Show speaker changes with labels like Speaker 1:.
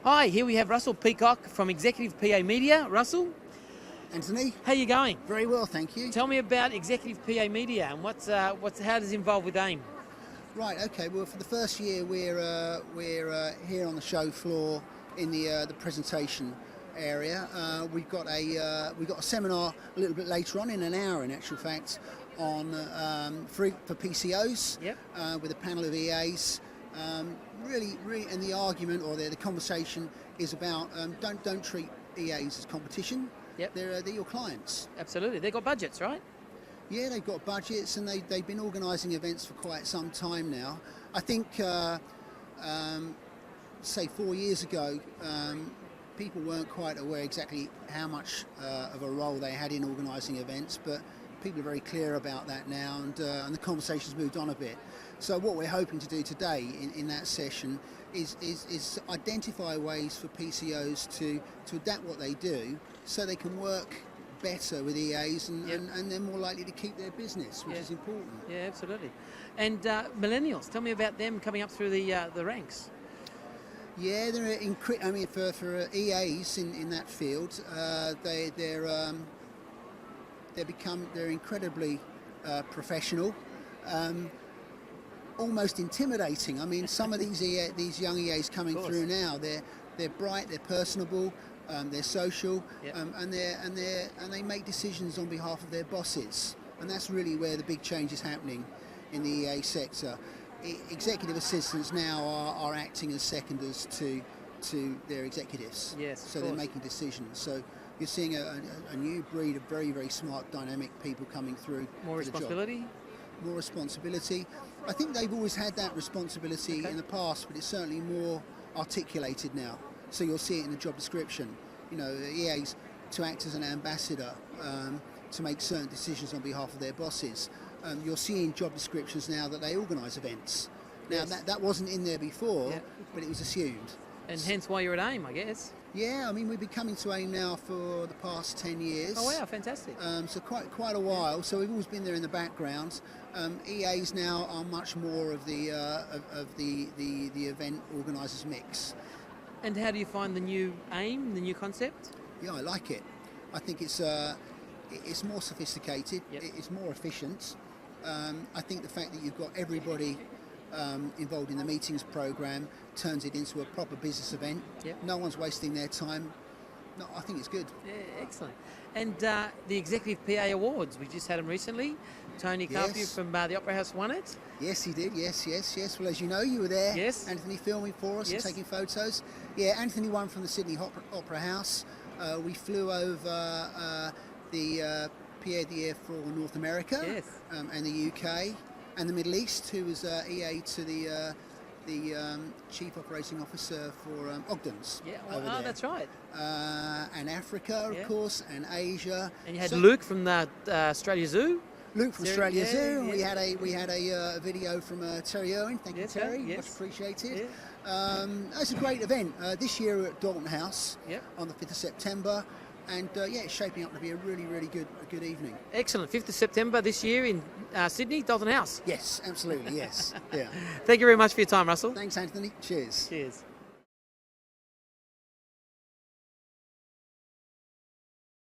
Speaker 1: Hi, here we have Russell Peacock from Executive PA Media. Russell,
Speaker 2: Anthony,
Speaker 1: how you going?
Speaker 2: very well, thank you.
Speaker 1: Tell me about Executive PA Media and how does it involve with AIM?
Speaker 2: Right, okay. Well, for the first year, we're here on the show floor in the presentation area. We've got a seminar a little bit later on, in an hour, in actual fact, on for PCOs.
Speaker 1: Yep.
Speaker 2: With a panel of EAs. Really, and the argument or the conversation is about don't treat EAs as competition.
Speaker 1: Yep.
Speaker 2: They're your clients.
Speaker 1: Absolutely. They've got budgets, right?
Speaker 2: Yeah, they've got budgets and they've been organising events for quite some time now. I think, say 4 years ago, people weren't quite aware exactly how much of a role they had in organising events, but people are very clear about that now, and the conversation's moved on a bit. So what we're hoping to do today in that session is identify ways for PCOs to adapt what they do so they can work better with EAs and they're more likely to keep their business, which is important.
Speaker 1: Yeah, absolutely. And millennials, tell me about them coming up through the ranks.
Speaker 2: Yeah, for EAs in that field, they're incredibly professional, almost intimidating. I mean, some of these young EAs coming through now, they're bright, they're personable, they're social, and they make decisions on behalf of their bosses, and that's really where the big change is happening in the EA sector. Executive assistants now are acting as seconders to their executives.
Speaker 1: Yes,
Speaker 2: so they're making decisions. So you're seeing a new breed of very, very smart, dynamic people coming through.
Speaker 1: More responsibility?
Speaker 2: More responsibility. I think they've always had that responsibility in the past, but it's certainly more articulated now. So you'll see it in the job description. You know, EAs to act as an ambassador, to make certain decisions on behalf of their bosses. You're seeing job descriptions now that they organise events. Now that wasn't in there before, but it was assumed.
Speaker 1: And hence why you're at AIM, I guess.
Speaker 2: Yeah, I mean, we've been coming to AIM now for the past 10 years.
Speaker 1: Oh wow, fantastic.
Speaker 2: So quite a while. So we've always been there in the background. EAs now are much more of the event organisers mix.
Speaker 1: And how do you find the new AIM, the new concept?
Speaker 2: Yeah, I like it. I think it's more sophisticated. It's more efficient. I think the fact that you've got everybody involved in the meetings program turns it into a proper business event. No one's wasting their time. No, I think it's good.
Speaker 1: Yeah, excellent. And the Executive PA Awards, we just had them recently. Tony Carpio from the Opera House won it.
Speaker 2: Yes, he did. Yes. Well, as you know, you were there.
Speaker 1: Yes.
Speaker 2: Anthony filming for us and taking photos. Yeah, Anthony won from the Sydney Opera House. We flew over the Pierre de Air for North America and the UK and the Middle East, who was EA to the Chief Operating Officer for Ogden's.
Speaker 1: Yeah, well, that's right.
Speaker 2: And Africa, of course, and Asia.
Speaker 1: And you had Luke from the Australia Zoo.
Speaker 2: Luke from Australia Zoo, and we had a video from Terry Irwin. Thank you, Terry. Much appreciated. It's a great event. This year at Dalton House on the 5th of September. And it's shaping up to be a really, really good evening.
Speaker 1: Excellent. 5th of September this year in Sydney, Dalton House.
Speaker 2: Yes, absolutely, yes. Yeah.
Speaker 1: Thank you very much for your time, Russell.
Speaker 2: Thanks, Anthony. Cheers.
Speaker 1: Cheers.